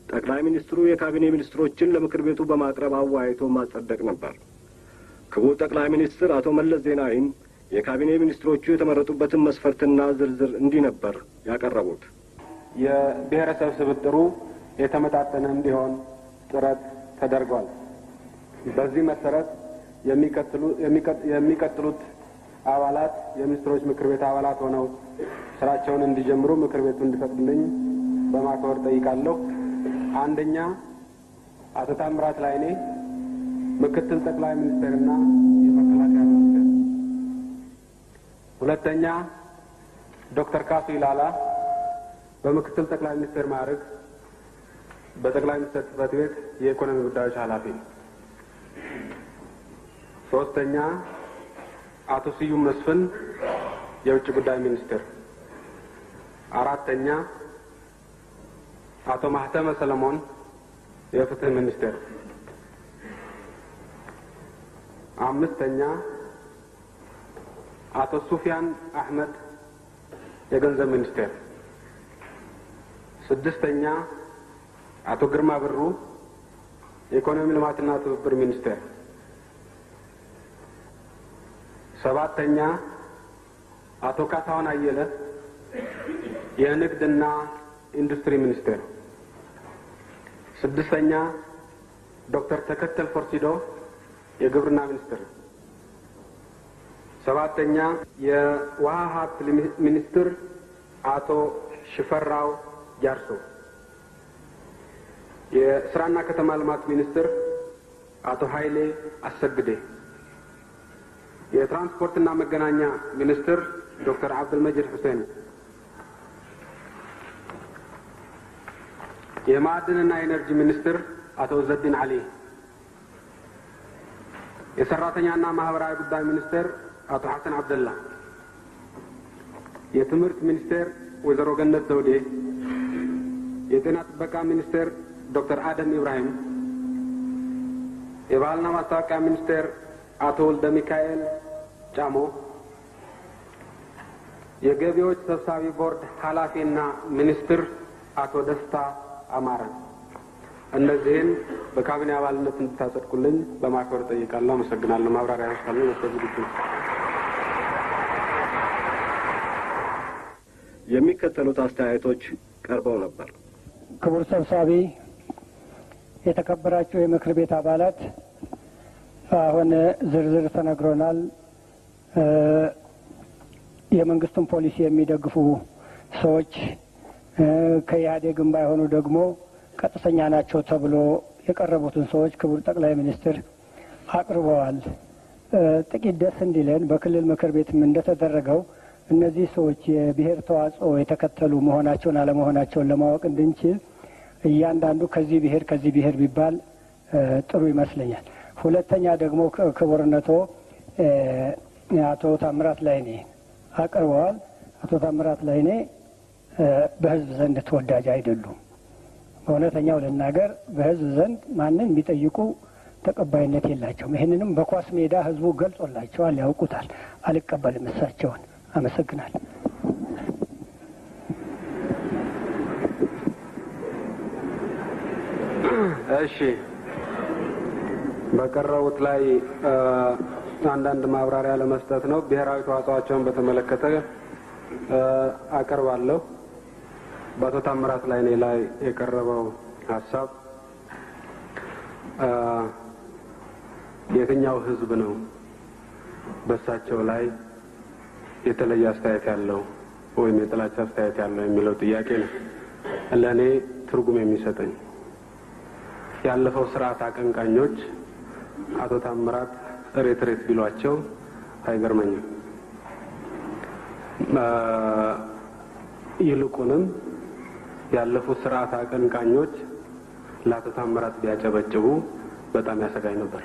ጠቅላይ ሚኒስትሩ የካቢኔ ሚኒስትሮችን ለምክር ቤቱ በማቅረብ አዋይቶ ማጸደቅ ነበር። ክቡር ጠቅላይ ሚኒስትር አቶ መለስ ዜናዊም የካቢኔ ሚኒስትሮቹ የተመረጡበትን መስፈርትና ዝርዝር እንዲህ ነበር ያቀረቡት። የብሔረሰብ ስብጥሩ የተመጣጠነ እንዲሆን ጥረት ተደርጓል። በዚህ መሰረት የሚቀጥሉት አባላት የሚኒስትሮች ምክር ቤት አባላት ሆነው ስራቸውን እንዲጀምሩ ምክር ቤቱ እንዲፈቅድልኝ በማክበር ጠይቃለሁ። አንደኛ አቶ ታምራት ላይኔ ምክትል ጠቅላይ ሚኒስትርና የመከላከያ ሚኒስትር። ሁለተኛ ዶክተር ካሱ ኢላላ በምክትል ጠቅላይ ሚኒስትር ማዕረግ በጠቅላይ ሚኒስትር ጽሕፈት ቤት የኢኮኖሚ ጉዳዮች ኃላፊ። ሶስተኛ አቶ ስዩም መስፍን የውጭ ጉዳይ ሚኒስትር። አራተኛ አቶ ማህተመ ሰለሞን የፍትህ ሚኒስትር። አምስተኛ አቶ ሱፊያን አህመድ የገንዘብ ሚኒስትር። ስድስተኛ አቶ ግርማ ብሩ የኢኮኖሚ ልማትና ትብብር ሚኒስትር። ሰባተኛ አቶ ካሳሁን አየለ የንግድና ኢንዱስትሪ ሚኒስትር። ስድስተኛ ዶክተር ተከተል ፎርሲዶ የግብርና ሚኒስትር። ሰባተኛ የውሃ ሀብት ሚኒስትር አቶ ሽፈራው ጃርሶ። የስራና ከተማ ልማት ሚኒስትር አቶ ኃይሌ አሰግዴ። የትራንስፖርትና መገናኛ ሚኒስትር ዶክተር አብዱልመጂድ ሁሴን። የማዕድንና ኢነርጂ ሚኒስትር አቶ ዘዲን አሊ። የሰራተኛና ማህበራዊ ጉዳይ ሚኒስትር አቶ ሐሰን አብደላ። የትምህርት ሚኒስትር ወይዘሮ ገነት ዘውዴ። የጤና ጥበቃ ሚኒስትር ዶክተር አደም ኢብራሂም። የባህልና ማስታወቂያ ሚኒስትር አቶ ወልደ ሚካኤል ጫሞ። የገቢዎች ሰብሳቢ ቦርድ ኃላፊና ሚኒስትር አቶ ደስታ አማረ። እነዚህን በካቢኔ አባልነት እንድታጸድቁልኝ በማክበር ጠይቃለሁ። አመሰግናለሁ። ማብራሪያ ያስፈልግ ለተዝግጁ የሚከተሉት አስተያየቶች ቀርበው ነበር። ክቡር ሰብሳቢ፣ የተከበራችሁ የምክር ቤት አባላት፣ አሁን ዝርዝር ተነግሮናል። የመንግስቱን ፖሊሲ የሚደግፉ ሰዎች ከኢህአዴግም ባይሆኑ ደግሞ ቀጥተኛ ናቸው ተብሎ የቀረቡትን ሰዎች ክቡር ጠቅላይ ሚኒስትር አቅርበዋል። ጥቂት ደስ እንዲለን በክልል ምክር ቤትም እንደተደረገው እነዚህ ሰዎች የብሔር ተዋጽኦ የተከተሉ መሆናቸውን አለመሆናቸውን ለማወቅ እንድንችል እያንዳንዱ ከዚህ ብሔር ቢባል ጥሩ ይመስለኛል። ሁለተኛ ደግሞ ክቡርነቶ አቶ ታምራት ላይኔ አቅርበዋል። አቶ ታምራት ላይኔ በህዝብ ዘንድ ተወዳጅ አይደሉም። በእውነተኛው ልናገር በህዝብ ዘንድ ማንን ቢጠይቁ ተቀባይነት የላቸውም። ይህንንም በኳስ ሜዳ ህዝቡ ገልጾላቸዋል፣ ያውቁታል። አልቀበልም እሳቸውን። አመሰግናለሁ። እሺ፣ በቀረቡት ላይ አንዳንድ ማብራሪያ ለመስጠት ነው። ብሔራዊ ተዋጽኦአቸውን በተመለከተ አቀርባለሁ። በአቶ ታምራት ላይኔ ላይ የቀረበው ሀሳብ የትኛው ህዝብ ነው በሳቸው ላይ የተለየ አስተያየት ያለው ወይም የጥላቻ አስተያየት ያለው የሚለው ጥያቄ ነው ለኔ ትርጉም የሚሰጠኝ። ያለፈው ስርዓት አቀንቃኞች አቶ ታምራት ሬትሬት ቢሏቸው አይገርመኝም። ይልቁንም ያለፉት ስርዓት አቀንቃኞች ለአቶ ታምራት ቢያጨበጭቡ በጣም ያሰጋኝ ነበር።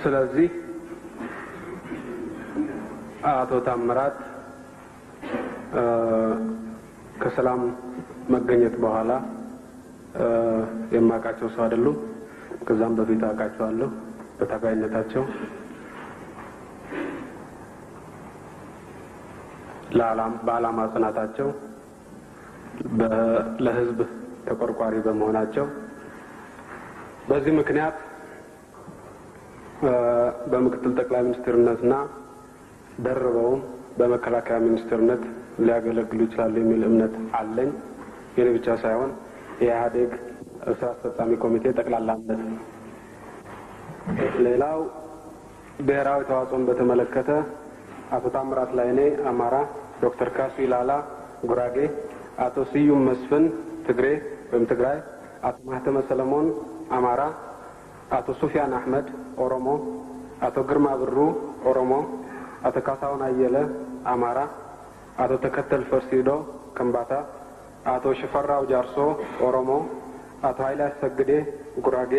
ስለዚህ አቶ ታምራት ከሰላም መገኘት በኋላ የማውቃቸው ሰው አይደሉም። ከዛም በፊት አውቃቸዋለሁ። በታጋይነታቸው በዓላማ ጽናታቸው ለህዝብ ተቆርቋሪ በመሆናቸው በዚህ ምክንያት በምክትል ጠቅላይ ሚኒስትርነትና ደርበውም በመከላከያ ሚኒስትርነት ሊያገለግሉ ይችላሉ የሚል እምነት አለኝ። የኔ ብቻ ሳይሆን የኢህአዴግ ስራ አስፈጻሚ ኮሚቴ ጠቅላላነት። ሌላው ብሔራዊ ተዋጽኦን በተመለከተ አቶ ታምራት ላይኔ አማራ፣ ዶክተር ካሱ ይላላ ጉራጌ፣ አቶ ስዩም መስፍን ትግሬ ወይም ትግራይ፣ አቶ ማህተመ ሰለሞን አማራ፣ አቶ ሱፊያን አህመድ ኦሮሞ፣ አቶ ግርማ ብሩ ኦሮሞ፣ አቶ ካሳሁን አየለ አማራ፣ አቶ ተከተል ፈርሲዶ ከምባታ፣ አቶ ሽፈራው ጃርሶ ኦሮሞ፣ አቶ ኃይሌ አሰግዴ ጉራጌ፣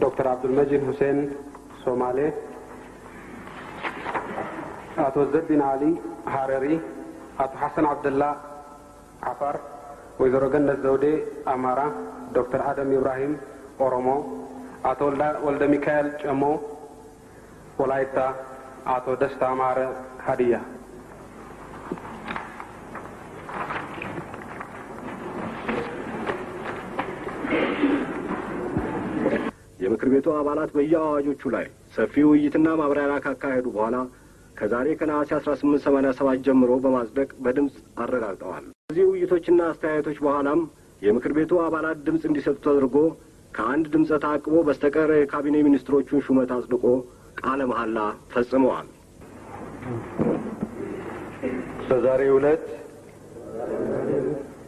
ዶክተር አብዱልመጂድ ሁሴን ሶማሌ፣ አቶ ዘዲን አሊ ሀረሪ፣ አቶ ሐሰን አብደላ አፋር፣ ወይዘሮ ገነት ዘውዴ አማራ፣ ዶክተር አደም ኢብራሂም ኦሮሞ፣ አቶ ወልደ ሚካኤል ጨሞ ወላይታ፣ አቶ ደስታ አማረ ሀዲያ። የምክር ቤቱ አባላት በየአዋጆቹ ላይ ሰፊ ውይይትና ማብራሪያ ካካሄዱ በኋላ ከዛሬ ከነሐሴ 1887 ጀምሮ በማጽደቅ በድምፅ አረጋግጠዋል። ከዚህ ውይይቶችና አስተያየቶች በኋላም የምክር ቤቱ አባላት ድምፅ እንዲሰጡ ተደርጎ ከአንድ ድምፀ ተአቅቦ በስተቀር የካቢኔ ሚኒስትሮቹን ሹመት አጽድቆ ቃለ መሐላ ፈጽመዋል። በዛሬው ዕለት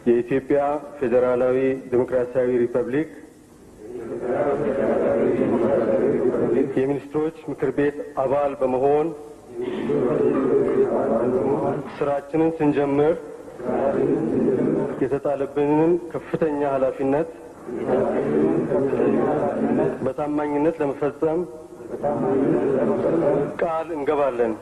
የኢትዮጵያ ፌዴራላዊ ዴሞክራሲያዊ ሪፐብሊክ የሚኒስትሮች ምክር ቤት አባል በመሆን ስራችንን ስንጀምር የተጣለብንን ከፍተኛ ኃላፊነት በታማኝነት ለመፈጸም ቃል እንገባለን።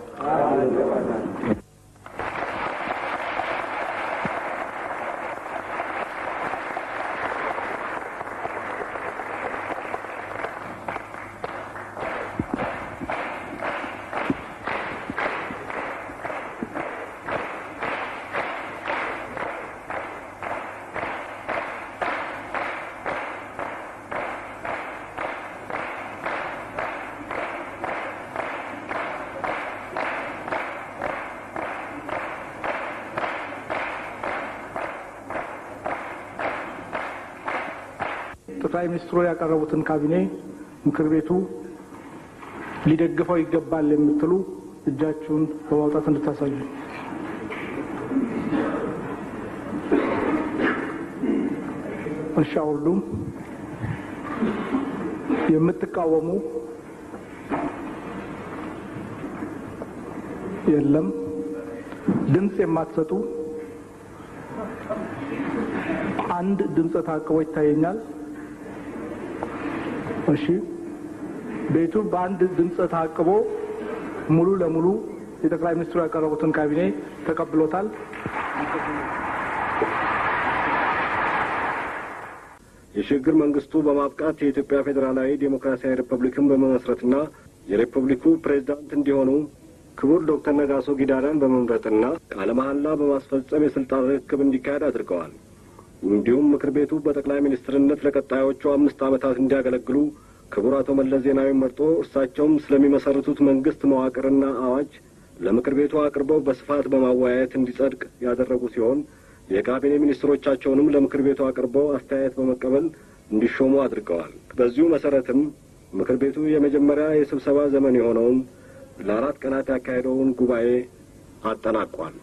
ጠቅላይ ሚኒስትሩ ያቀረቡትን ካቢኔ ምክር ቤቱ ሊደግፈው ይገባል የምትሉ እጃችሁን በማውጣት እንድታሳዩ። እሻውሉ የምትቃወሙ የለም። ድምጽ የማትሰጡ አንድ ድምጽ ታቅቦ ይታየኛል። እሺ፣ ቤቱ በአንድ ድምጽ ታቅቦ ሙሉ ለሙሉ የጠቅላይ ሚኒስትሩ ያቀረቡትን ካቢኔ ተቀብሎታል። የሽግግር መንግስቱ በማብቃት የኢትዮጵያ ፌዴራላዊ ዴሞክራሲያዊ ሪፐብሊክን በመመስረትና የሪፐብሊኩ ፕሬዝዳንት እንዲሆኑ ክቡር ዶክተር ነጋሶ ጊዳዳን በመምረጥና ቃለ መሐላ በማስፈጸም የስልጣን ርክክብ እንዲካሄድ አድርገዋል። እንዲሁም ምክር ቤቱ በጠቅላይ ሚኒስትርነት ለቀጣዮቹ 5 ዓመታት እንዲያገለግሉ ክቡር አቶ መለስ ዜናዊ መርጦ እርሳቸውም ስለሚመሰርቱት መንግስት መዋቅርና አዋጅ ለምክር ቤቱ አቅርበው በስፋት በማወያየት እንዲጸድቅ ያደረጉ ሲሆን የካቢኔ ሚኒስትሮቻቸውንም ለምክር ቤቱ አቅርበው አስተያየት በመቀበል እንዲሾሙ አድርገዋል። በዚሁ መሰረትም ምክር ቤቱ የመጀመሪያ የስብሰባ ዘመን የሆነውን ለ4 ቀናት ያካሄደውን ጉባኤ አጠናቋል።